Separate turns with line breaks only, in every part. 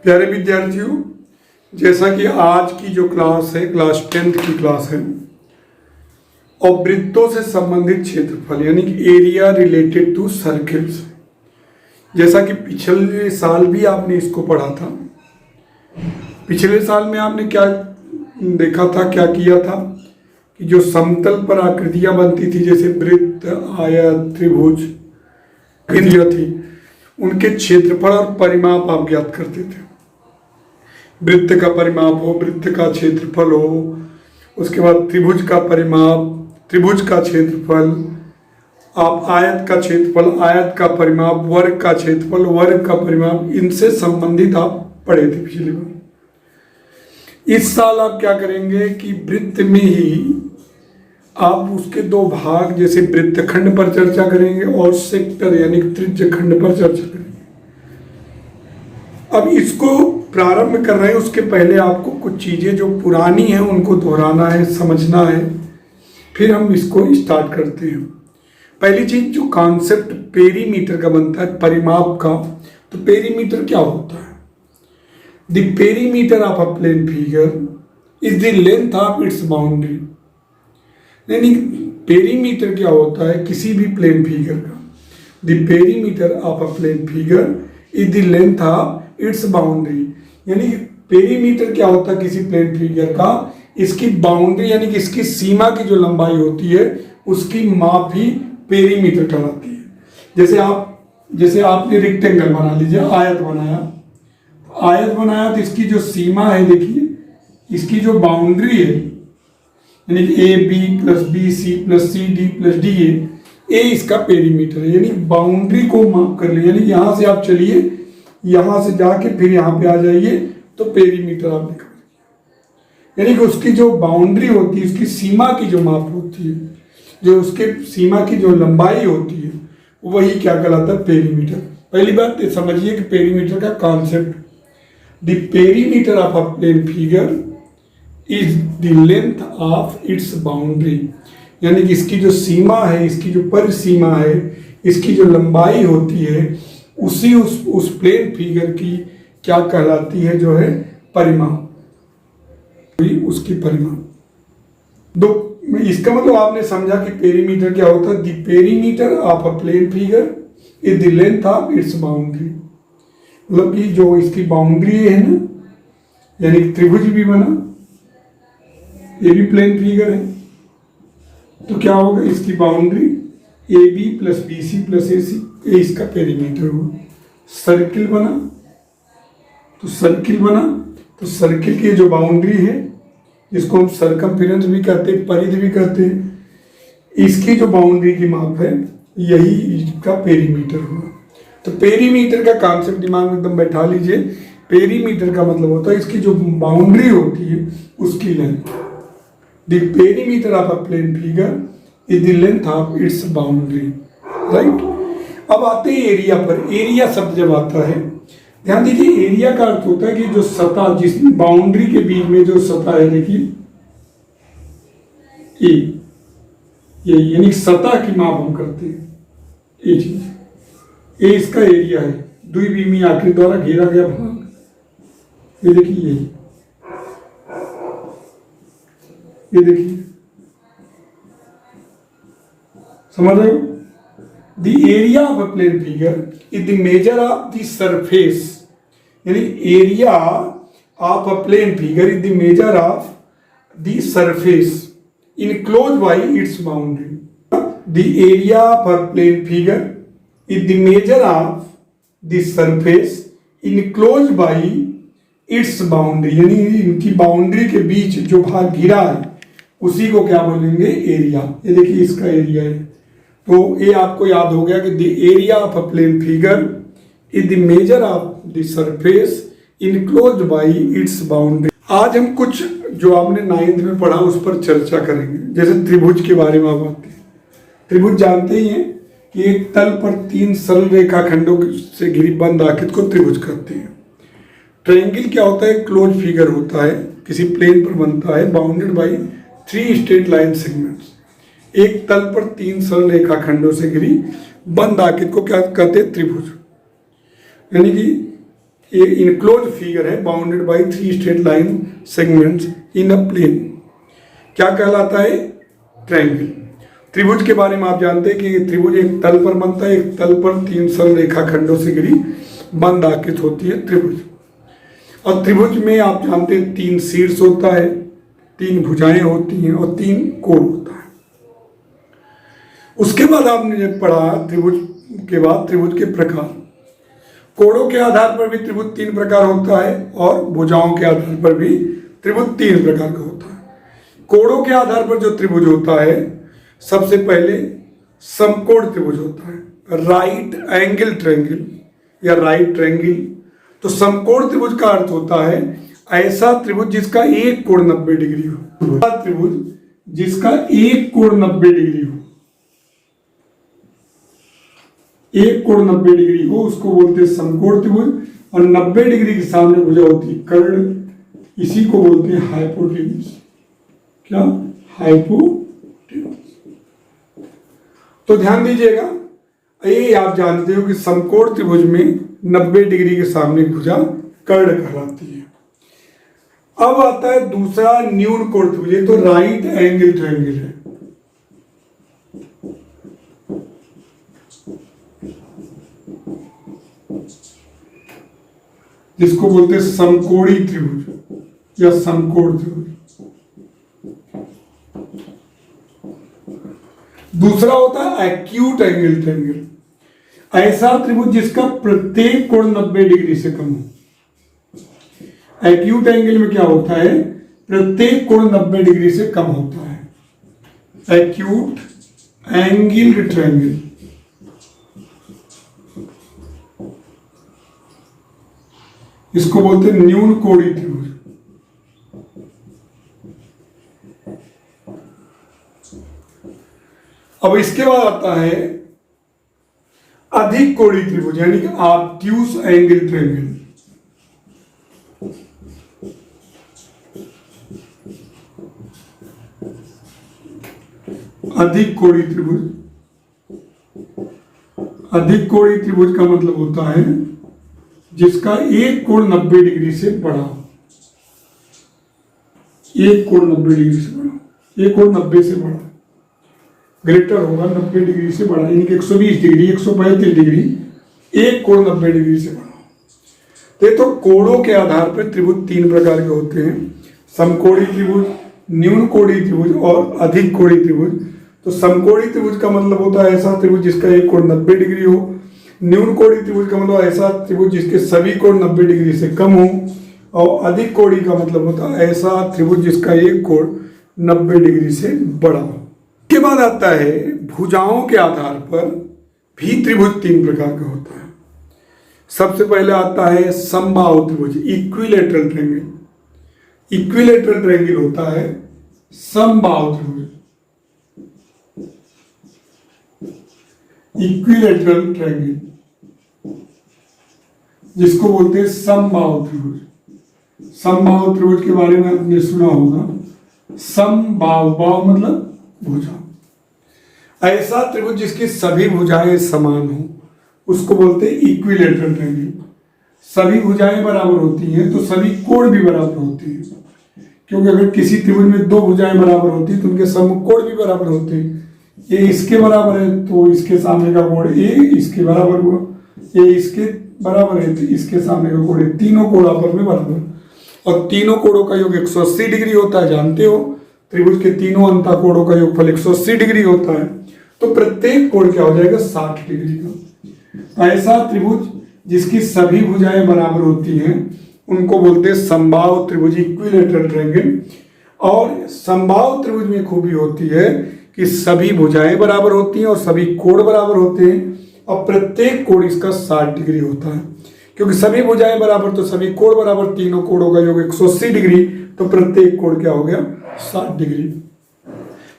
प्यारे विद्यार्थियों, जैसा कि आज की जो क्लास है क्लास 10th की क्लास है और वृत्तों से संबंधित क्षेत्रफल यानी कि एरिया रिलेटेड टू सर्किल्स, जैसा कि पिछले साल भी आपने इसको पढ़ा था। पिछले साल में आपने क्या देखा था, क्या किया था कि जो समतल पर आकृतियां बनती थी जैसे वृत्त, आयत, त्रिभुज आकृतियां थी, उनके क्षेत्रफल और परिमाप आप ज्ञात करते थे। वृत्त का परिमाप हो, वृत्त का क्षेत्रफल हो, उसके बाद त्रिभुज का परिमाप, त्रिभुज का क्षेत्रफल, आप आयत का क्षेत्रफल, आयत का परिमाप, वर्ग का क्षेत्रफल, वर्ग का परिमाप, इनसे संबंधित आप पढ़े थे पिछली बार। इस साल आप क्या करेंगे कि वृत्त में ही आप उसके दो भाग जैसे वृत्तखंड पर चर्चा करेंगे और सेक्टर यानी त्रिज्य खंड पर चर्चा करेंगे। अब इसको प्रारंभ कर रहे हैं, उसके पहले आपको कुछ चीजें जो पुरानी हैं उनको दोहराना है, समझना है, फिर हम इसको स्टार्ट करते हैं। पहली चीज जो कॉन्सेप्ट पेरीमीटर का बनता है, परिमाप का, तो पेरीमीटर क्या होता है? The perimeter of a plane figure is the length of its boundary. यानी पेरीमीटर क्या होता है किसी भी प्लेन फिगर का? The perimeter of a plane figure is the length of its boundary. यानी पेरीमीटर क्या होता है किसी प्लेन फिगर का? इसकी बाउंड्री यानी कि इसकी सीमा की जो लंबाई होती है उसकी माप ही पेरीमीटर कहलाती है। जैसे आपने रेक्टेंगल बना लीजिए, आयत बनाया तो इसकी जो सीमा है, देखिए इसकी जो बाउंड्री है यानी कि A B plus B C plus C D plus D A इसका पेरीमीटर है। यानी बाउंड्री को माप कर ले, यानी यहां से आप चलिए, यहां से जाके फिर यहां पे आ जाइए तो पेरीमीटर आपने कर दिया। यानी कि उसकी जो बाउंड्री होती है, उसकी सीमा की जो माप होती है, जो उसके सीमा की जो लंबाई होती है, वही क्या कहलाता है? पेरीमीटर। पहली बात तो समझिए कि पेरीमीटर का concept, the perimeter of a plane figure is the length of its boundary. यानी कि इसकी जो सीमा है, इसकी जो परिसीमा है, इसकी जो लंबाई होती है, उसी उस प्लेन फिगर की क्या कहलाती है? जो है परिमाप, उसकी परिमाप। दो इसका मतलब आपने समझा कि पेरीमीटर क्या होता है? The perimeter of a plane figure is the length of its boundary. मतलब कि जो इसकी बाउंड्री है ना, यानी त्रिभुज भी बना, ये भी प्लेन फिगर है, तो क्या होगा? इसकी boundary A B plus B C plus A C, ये इसका पेरीमीटर होगा। सर्किल बना तो सर्किल की जो बाउंड्री है, जिसको हम सरकमफेरेंस भी कहते हैं, परिधि भी कहते हैं, इसकी जो बाउंड्री की माप है यही इसका पेरीमीटर हुआ। तो पेरीमीटर का कॉन्सेप्ट दिमाग में एकदम बैठा लीजिए। पेरीमीटर का मतलब होता है इसकी जो बाउंड्री होती है उसकी length. The perimeter of a plane figure is the length of its boundary, right. अब आते हैं एरिया पर। एरिया शब्द जब आता है, ध्यान दीजिए, एरिया का अर्थ होता है कि जो सतह, जिस बाउंड्री के बीच में जो सतह है, देखिए ये यानी सतह की माप हम करते हैं, ये चीज, ये इसका एरिया है। द्विविमीय आकृति द्वारा घेरा गया भाग, ये देखिए, ये देखिए, समझ रहे हो? The area of a plane figure is the measure of the surface. यानी area of a plane figure is the measure of the surface enclose by its boundary. The area of a plane figure is the measure of the surface enclose by its boundary. यानी इनकी boundary के बीच जो भाग घिरा है उसी को क्या बोलेंगे? एरिया। ये देखिए इसका एरिया है। तो ये आपको याद हो गया कि the area of a plane figure is the measure of the surface enclosed by its boundary. आज हम कुछ जो आपने 9th में पढ़ा उस पर चर्चा करेंगे। जैसे त्रिभुज के बारे में आप आते हैं। त्रिभुज जानते ही हैं कि एक तल पर 3 सरल रेखाखंडों से घिरी बंद आकृति को त्रिभुज कहते हैं। ट्रायंगल क्या होता है? क्लोज फिगर होता है, किसी प्लेन पर बनता है, bounded by 3 straight line segments. एक तल पर 3 सरल रेखाखंडों से घिरी बंद आकृति को क्या कहते हैं? त्रिभुज। यानी कि ये इनक्लोज फिगर है, bounded by 3 straight line segments in a plane, क्या कहलाता है? ट्रायंगल। त्रिभुज के बारे में आप जानते हैं कि त्रिभुज एक तल पर बनता है, एक तल पर 3 सरल रेखाखंडों से घिरी बंद आकृति होती है त्रिभुज। और त्रिभुज में आप जानते हैं 3 शीर्ष होता है, 3 भुजाएं होती हैं और 3 कोण होता है। उसके बाद आपने पढ़ा त्रिभुज के बाद त्रिभुज के प्रकार। कोणों के आधार पर भी त्रिभुज 3 प्रकार होता है और भुजाओं के आधार पर भी त्रिभुज 3 प्रकार का होता है। कोणों के आधार पर जो त्रिभुज होता है, सबसे पहले समकोण त्रिभुज होता है, राइट एंगल ट्रायंगल या राइट ट्रायंगल। तो समकोण त्रिभुज का अर्थ होता है ऐसा त्रिभुज जिसका एक कोण 90 डिग्री हो। त्रिभुज जिसका एक कोण 90 डिग्री हो, एक कोण 90 डिग्री हो उसको बोलते हैं समकोण त्रिभुज। और 90 डिग्री के सामने भुजा होती है कर्ण, इसी को बोलते हैं हाइपोटेन्यूज। क्या? हाइपोटेन्यूज। तो ध्यान दीजिएगा, ये आप जानते हो कि समकोण त्रिभुज में 90 डिग्री के सामने भुजा कर्ण कहलाती है। अब आता है दूसरा न्यून कोण त्रिभुज, ये तो राइट एंगल ट्रायंगल है। जिसको बोलते हैं समकोणी त्रिभुज या समकोण त्रिभुज। दूसरा होता है एक्यूट एंगल ट्रायंगल, ऐसा त्रिभुज जिसका प्रत्येक कोण 90 डिग्री से कम हो। एक्यूट एंगल में क्या होता है? प्रत्येक कोण 90 डिग्री से कम होता है। Acute angle triangle. इसको बोलते हैं न्यून कोणीय त्रिभुज। अब इसके बाद आता है अधिक कोणीय त्रिभुज यानी कि ऑब्ट्यूज एंगल ट्रायंगल। अधिक कोणीय त्रिभुज, अधिक कोणीय त्रिभुज का मतलब होता है जिसका एक कोण 90 डिग्री से बड़ा हो। एक कोण 90 डिग्री से बड़ा, एक कोण 90 से बड़ा, ग्रेटर होगा 90 डिग्री से बड़ा, यानी कि 120 डिग्री, 135 डिग्री, एक कोण 90 डिग्री से बड़ा। तो कोणों के आधार पर त्रिभुज 3 प्रकार के होते हैं, समकोणीय त्रिभुज, न्यून कोणीय त्रिभुज और अधिक कोणीय त्रिभुज। तो समकोणीय त्रिभुज का मतलब होता है ऐसा त्रिभुज जिसका एक कोण 90 डिग्री हो। न्यून कोणीय त्रिभुज का मतलब ऐसा त्रिभुज जिसके सभी कोण 90 डिग्री से कम हो। और अधिक कोणीय का मतलब होता है ऐसा त्रिभुज जिसका एक कोण 90 डिग्री से बड़ा हो। के बाद आता है भुजाओं के आधार पर भी त्रिभुज 3 प्रकार का होता है। सबसे पहले आता है समबाहु त्रिभुज, इक्विलैटरल ट्रायंगल। इक्विलैटरल ट्रायंगल होता है समबाहु त्रिभुज, इक्विलैटरल ट्रायंगल जिसको बोलते हैं समबाहु त्रिभुज। समबाहु त्रिभुज के बारे में आपने सुना होगा, समबाहु, बाहु मतलब भुजा। ऐसा त्रिभुज जिसकी सभी भुजाएं समान हो उसको बोलते हैं इक्विलैटरल ट्रायंगल। सभी भुजाएं बराबर होती हैं तो सभी कोण भी बराबर होते हैं, क्योंकि अगर किसी त्रिभुज में 2 भुजाएं बराबर होती तो उनके समकोण भी बराबर होते हैं। ये इसके बराबर है तो इसके सामने का कोण ए इसके बराबर हुआ, ये इसके बराबर है तो इसके सामने का कोण, तीनों कोण आपस में बराबर। और तीनों कोणों का योग 180 डिग्री होता है, जानते हो त्रिभुज के तीनों अंतःकोणों का योगफल 180 डिग्री होता है। तो प्रत्येक कोण क्या हो जाएगा? 60 डिग्री का। ऐसा त्रिभुज जिसकी सभी भुजाएं बराबर होती हैं उनको बोलते हैं समबाहु त्रिभुज, इक्विलैटरल ट्रायंगल। और समबाहु त्रिभुज में खूबी होती है कि सभी भुजाएं बराबर होती हैं और सभी कोण बराबर होते हैं और प्रत्येक कोण इसका 60 डिग्री होता है। क्योंकि सभी भुजाएं बराबर तो सभी कोण बराबर, तीनों कोणों का योग 180 डिग्री, तो प्रत्येक कोण क्या हो गया? 60 डिग्री।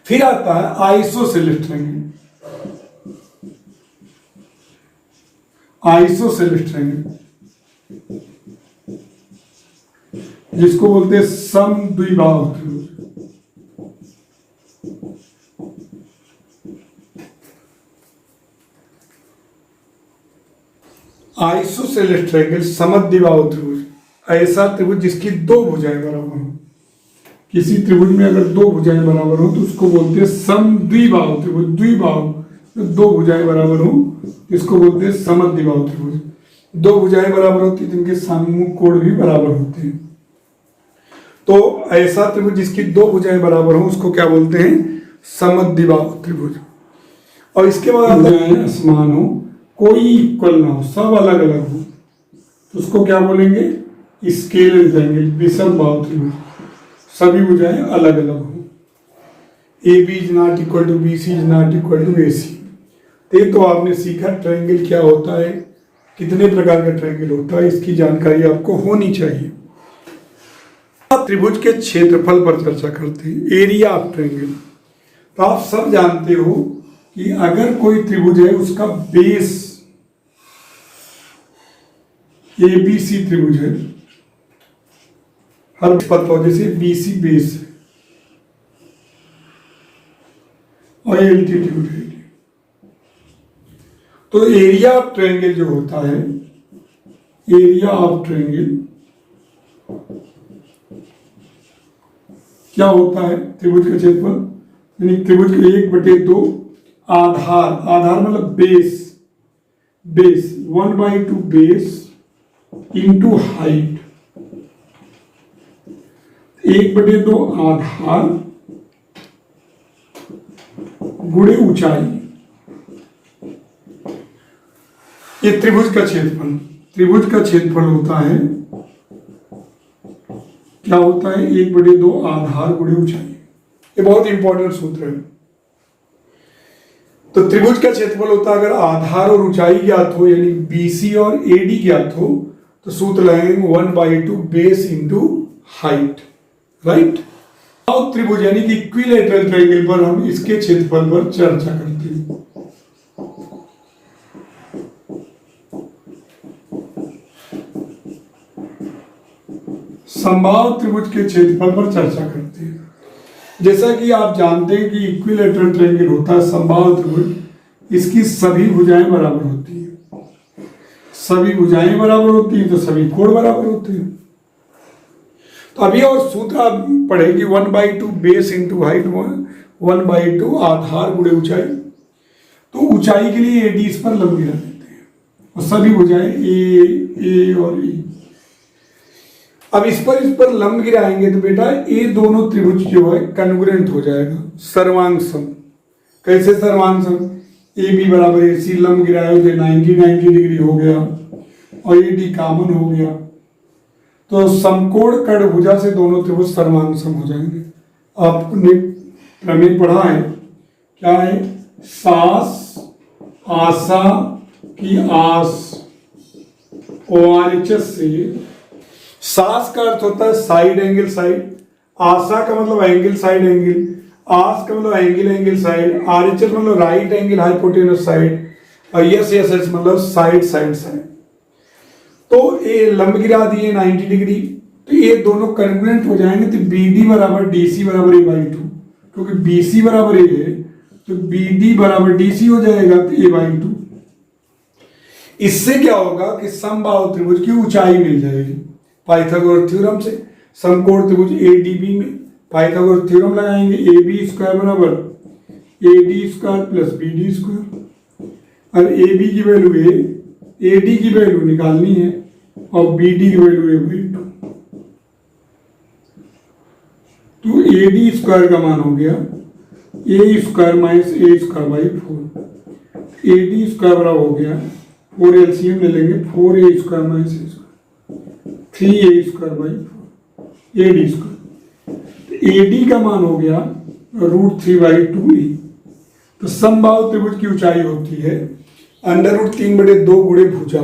फिर आता है आइसोसेलेस ट्रायंगल। आइसोसेलेस ट्रायंगल जिसको बोलते हैं समद्विबाहु त्रिभुज। आइसोसेलेस ट्रायंगल, समद्विबाहु त्रिभुज, ऐसा त्रिभुज जिसकी दो भुजाएं बराबर हो। किसी त्रिभुज में अगर दो भुजाएं बराबर हो तो उसको बोलते हैं समद्विबाहु त्रिभुज। द्विबाहु तो दो भुजाएं बराबर हो, इसको बोलते हैं समद्विबाहु त्रिभुज। दो भुजाएं बराबर होती है तो इनके सम्मुख कोण भी बराबर होते हैं। तो ऐसा त्रिभुज जिसकी दो भुजाएं बराबर हो उसको क्या बोलते हैं? समद्विबाहु त्रिभुज। और इसके बाद भुजाएं समान हो, कोई इक्वल ना हो, सब अलग अलग हो, तो उसको क्या बोलेंगे? स्केलर ट्रायंगल, विषमबाहु त्रिभुज। सभी भुजाएं अलग अलग हो, A B is not equal to B C is not equal to A C. तो आपने सीखा ट्रायंगल क्या होता है, कितने प्रकार का ट्रायंगल होता है, इसकी जानकारी आपको होनी चाहिए। आप त्रिभुज के क्षेत्रफल पर चर्चा करते हैं, एरिया ऑफ ट्रायंगल। तो आप सब जानते हो कि अगर कोई त्रिभुज है उसका बेस ABC त्रिभुज है, हर पता हो जैसे BC बेस है और एल्टीट्यूड है, तो एरिया ऑफ ट्रायंगल जो होता है, एरिया ऑफ ट्रायंगल क्या होता है? त्रिभुज का क्षेत्रफल, यानी त्रिभुज के 1/2 आधार, आधार मतलब base, base 1/2 base into height, 1/2 आधार गुणे ऊंचाई, ये त्रिभुज का क्षेत्रफल। त्रिभुज का क्षेत्रफल होता है, क्या होता है? 1/2 आधार गुणे ऊंचाई। ये बहुत इंपॉर्टेंट सूत्र है। तो त्रिभुज का क्षेत्रफल होता है, अगर आधार और ऊंचाई ज्ञात हो, यानी BC और AD ज्ञात हो, तो सूत्र लगाएंगे 1/2 बेस इंटू हाइट, राइट। और त्रिभुज यानी कि इक्विलैटरल ट्रायंगल पर हम इसके क्षेत्रफल पर चर्चा करते हैं। समबाहु त्रिभुज के क्षेत्रफल पर चर्चा करते हैं। जैसा कि आप जानते हैं कि इक्विलैटरल ट्रायंगल होता है समबाहु त्रिभुज, इसकी सभी भुजाएं बराबर होती हैं। सभी भुजाएं बराबर होती हैं तो सभी कोण बराबर होते हैं। तो अभी और सूत्र आप पढ़ेगी 1/2 बेस इंटू हाइट, 1/2 आधार गुणे ऊंचाई। तो ऊंचाई के लिए AD इस पर लंब गिरा देते हैं और सभी भुजाएं A और E। अब इस पर लंब गिराएंगे तो बेटा ये दोनों त्रिभुज जो है कन्ग्रुएंट हो जाएगा, सर्वांग सम। कैसे सर्वांग सम? AB बराबर AC, लंब गिराया हो 90 डिग्री हो गया और AD कॉमन हो गया, तो समकोण कर्ण भुजा से दोनों त्रिभुज सर्वांग सम हो जाएंगे। आपने प्रमेय पढ़ा है, क्या है? सास आशा की आस ORHS से, सास का अर्थ होता है साइड एंगल साइड, आशा का मतलब एंगल साइड एंगल, आस का मतलब एंगल एंगल साइड, RHS मतलब राइट एंगल हाइपोटेनस साइड, और SSS मतलब साइड साइड साइड। तो ये लंब गिरा दिए 90 डिग्री, तो ये दोनों कन्ग्रुएंट हो जाएंगे। तो BD बराबर DC बराबर A/2, क्योंकि BC बराबर A है तो BD बराबर DC हो जाएगा, तो A/2। इससे क्या होगा कि समबाहु त्रिभुज की ऊंचाई मिल जाएगी पाइथागोरस थ्योरम से। समकोण त्रिभुज ADB में पाइथागोरस थ्योरम लगाएंगे, AB² बराबर AD² प्लस BD²। और AB की वैल्यू A, AD की वैल्यू निकालनी है और BD की वैल्यू A/2। तो AD² का मान हो गया A² माइनस A²/4। AD² बराबर हो गया 4 LCM ले लेंगे, 4A² minus A², 3A²/4 AD²। AD का मान हो गया √3/2A। तो समबाहु त्रिभुज की ऊंचाई होती है √3/2 गुणे भुजा।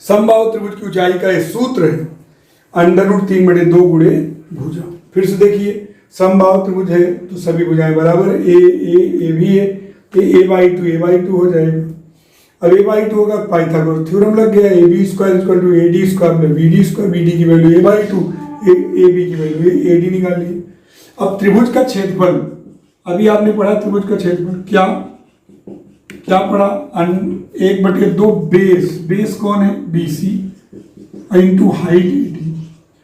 समबाहु त्रिभुज की ऊंचाई का एक सूत्र है √3/2 गुणे भुजा। फिर से देखिए, समबाहु त्रिभुज है तो सभी भुजाएं बराबर है, A भी है, तो A/2 हो जाएगा। अब A/2 होगा, पाइथागोरस थ्योरम लग गया, AB² = AD² plus BD², BD की वैल्यू A/2, AB की वैल्यू AD निकाल ली। अब त्रिभुज का क्षेत्रफल, अभी आपने पढ़ा त्रिभुज का क्षेत्रफल क्या? क्या पढ़ा, 1/2 बेस कौन है, BC इंटू हाइट AD।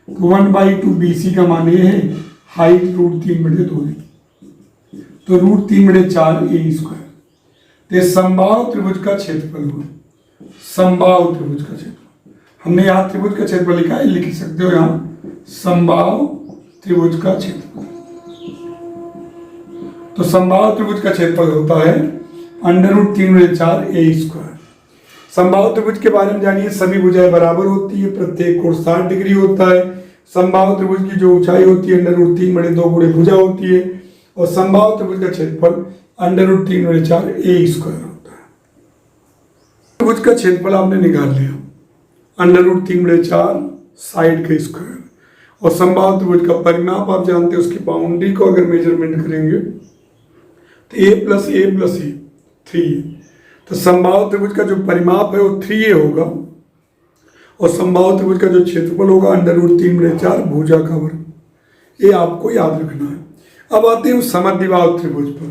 तो 1/2 BC का मान ये है, हाइट √3/2 है, तो √3/4 A²। तो समबाहु त्रिभुज का क्षेत्रफल हुआ, समबाहु त्रिभुज का क्षेत्रफल। हमने यहाँ त्रिभुज का क्षेत्रफल लिखा है, लिख सकते हो यहाँ समबाहु त्रिभुज का क्षेत्रफल। तो समबाहु त्रिभुज का क्षेत्रफल होता है √3/4 A²। समबाहु त्रिभुज के बारे में जानिए, सभी भुजाएं बराबर होती है, प्रत्येक कोण 60 डिग्री होता है। समबाहु त्रिभुज की जो ऊंचाई होती है √3/2 गुणे भुजा होती है, और समबाहु त्रिभुज का क्षेत्रफल √3/4 A² होता है। त्रिभुज का क्षेत्रफल आपने निकाल लिया, √3/4 साइड का स्क्वायर, और समबाहु त्रिभुज का परिमाप आप जानते हैं, उसकी बाउंड्री को अगर मेजरमेंट करेंगे तो A + A + A 3 है। तो समबाहु त्रिभुज का जो परिमाप है वो 3A होगा, और समबाहु त्रिभुज का जो क्षेत्रफल होगा √3/4 भुजा का वर्ग। ये आपको याद रखना है। अब आते हैं समद्विबाहु त्रिभुज पर।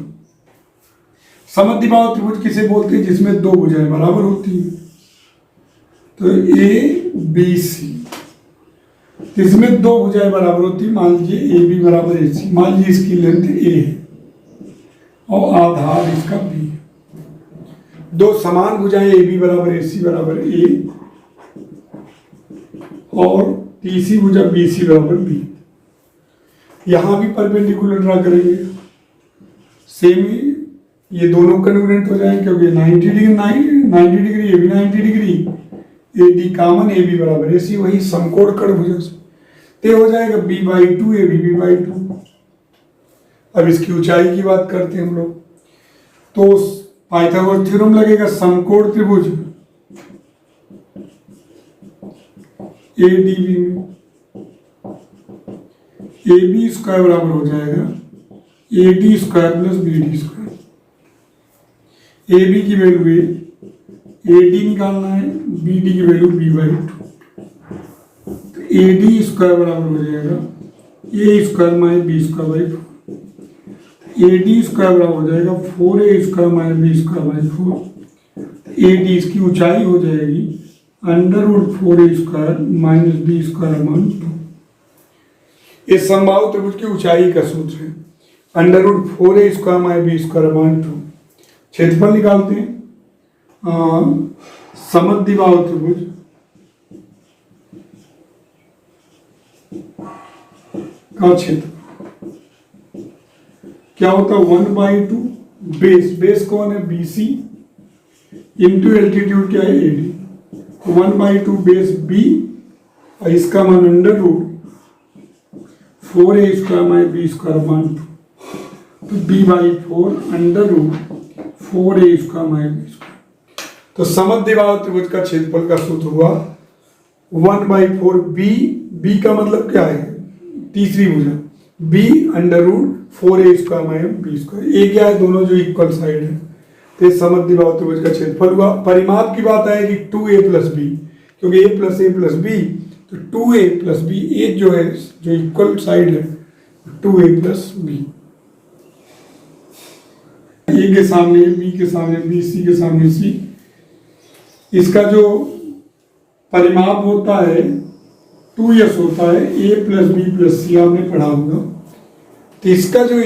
समद्विबाहु त्रिभुज किसे बोलते हैं, जिसमें दो भुजाएं बराबर होती हैं। तो ABC, इसमें दो भुजाएं बराबर होती है। मान लीजिए AB = AC, मान लीजिए इसकी लेंथ A है और आधार इसका B है। दो समान भुजाएं AB = AC = A, और तीसरी भुजा BC = B। यहां भी परपेंडिकुलर ड्रा करेंगे, सेम ये दोनों कन्वर्जेंट हो जाएंगे, क्योंकि 90 डिग्री ये भी 90 degree, AD common, AB = AC, वही समकोण कर्ण भुजा से ते हो जाएगा B/2 AB B/2। अब इसकी ऊंचाई की बात करते हैं हम लोग, तो पाइथागोरस थ्योरम लगेगा। समकोण त्रिभुज ADB में AB² बराबर हो जाएगा AD² + BD²। AB की वैल्यू A, AD निकालना है, BD की वैल्यू B/2। तो AD² बराबर हो जाएगा A² - B²/4। AD² बराबर हो जाएगा 4A² - B²/4। AD इसकी ऊंचाई हो जाएगी √4A² - B²/2। ये समबाहु त्रिभुज की ऊंचाई का सूत्र है, √4A² - B²/2। क्षेत्रफल निकालते हैं। समद्विबाहु त्रिभुज का क्षेत्र क्या होता है, 1/2 बेस कौन है, BC इंटू एल्टीट्यूड क्या है, AD। तो 1/2 बेस B, और इसका मान √4A² - B²/2। तो B/4 √4A² - B²। तो समद्विबाहु त्रिभुज का क्षेत्रफल का सूत्र हुआ 1/4 B का मतलब क्या है, तीसरी भुजा, B √4A² - B²। ये क्या है, दोनों जो इक्वल साइड है। तो समद्विबाहु त्रिभुज का क्षेत्रफल हुआ। परिमाप की बात आएगी 2A + B, क्योंकि A + A + B, तो 2A + B, एक जो है जो इक्वल साइड है 2A + B। A के सामने B के सामने B, C के सामने C। इसका जो परिमाप होता है 2S होता है, A + B + C आपने पढ़ा होगा। तो इसका जो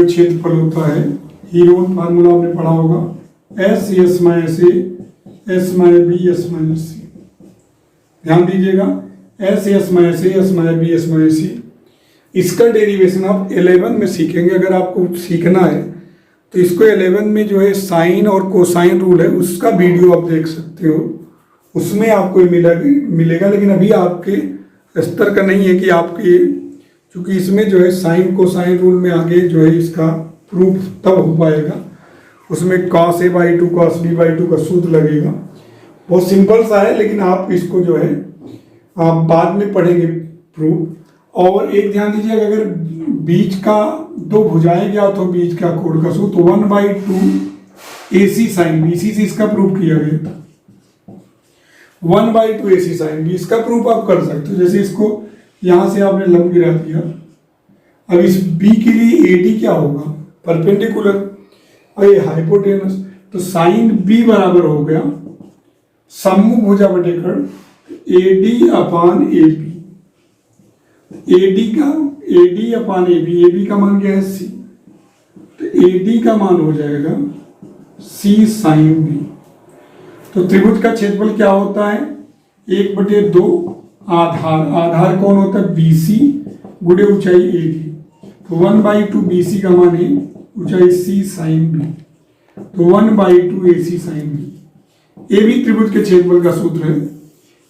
क्षेत्रफल होता है, हीरोन फार्मूला आपने पढ़ा होगा, S - A S - B S - C। ध्यान दीजिएगा, S - A S B S - C। इसका डेरिवेशन आप 11 में सीखेंगे। अगर आपको सीखना है तो इसको 11 में जो है साइन और कोसाइन रूल है, उसका वीडियो आप देख सकते हो, उसमें आपको मिलेगा। लेकिन अभी आपके स्तर का नहीं है कि आपके, क्योंकि इसमें जो है साइन कोसाइन रूल में आगे जो है इसका प्रूफ तब हो पाएगा। उसमें cos A/2 cos B/2 का सूत्र लगेगा। बहुत सिंपल सा है, लेकिन आप इसको जो है आप बाद में पढ़ेंगे प्रूफ। और एक ध्यान दीजिएगा, अगर बीच का दो भुजाएं ज्ञात हो, बीच का कोण का सूत्र 1/2 AC sin BC से इसका प्रूफ किया गया था। 1/2 AC sin B, इसका प्रूफ आप कर सकते हो। जैसे इसको यहां से आपने लंब गिरा दिया, अब इस B के लिए AD क्या होगा, परपेंडिकुलर, और ये हाइपोटेनस। तो साइन बी बराबर हो गया सम्मुख भुजा बटे खंड AD अपान AB। AD अपान AB का मान क्या है C, तो AD का मान हो जाएगा C साइन B। तो त्रिभुज का क्षेत्रफल क्या होता है 1/2 आधार कौन होता है BC गुणे ऊंचाई AD, तो 1/2 BC का मान है ऊंचाई C साइन B, तो 1/2 AC साइन B। ये भी त्रिभुज के क्षेत्रफल का सूत्र है।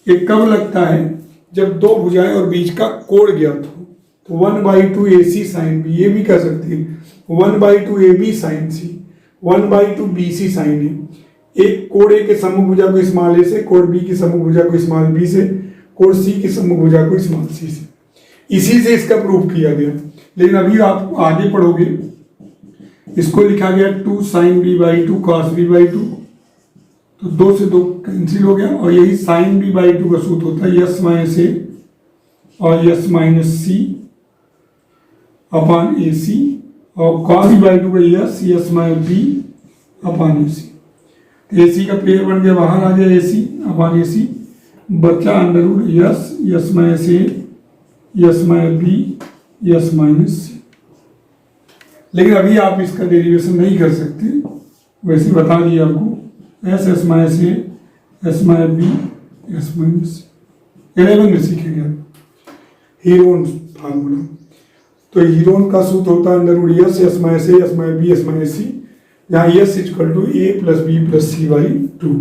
ये कब लगता है जब दो भुजाएं और बीच का कोण ज्ञात हो, तो 1/2 AC साइन B। ये भी कह सकते हैं 1/2 AB sine C, 1/2 BC sine A। एक कोण A के सम्मुख भुजा को स्मॉल a से, कोण B की सम्मुख भुजा को स्मॉल b से, कोण C की सम्मुख भुजा को स्मॉल c से। इसी से इसका प्रूफ किया गया। लेकिन अभी आप आगे पढ़ोगे, इसको लिखा गया 2 sin B/2 cos B/2, तो 2 से 2 कैंसिल हो गया, और यही sin B/2 का सूत्र होता है s माइनस a और s minus c upon AC, और cos B/2 का s minus b upon AC। AC का पेयर बन गया, बाहर आ गया AC अपान AC, बचा under root s minus a, s minus b, s minus c। लेकिन अभी आप इसका डेरिवेशन नहीं कर सकते, वैसे बता दिया आपको s minus a, s minus b, s minus c। 11 में सीखेंगे हीरोन फार्मूला। तो हीरोन का सूत्र होता है under root s minus a, s minus b, s minus c, जहाँ s equal to a plus b plus c/2।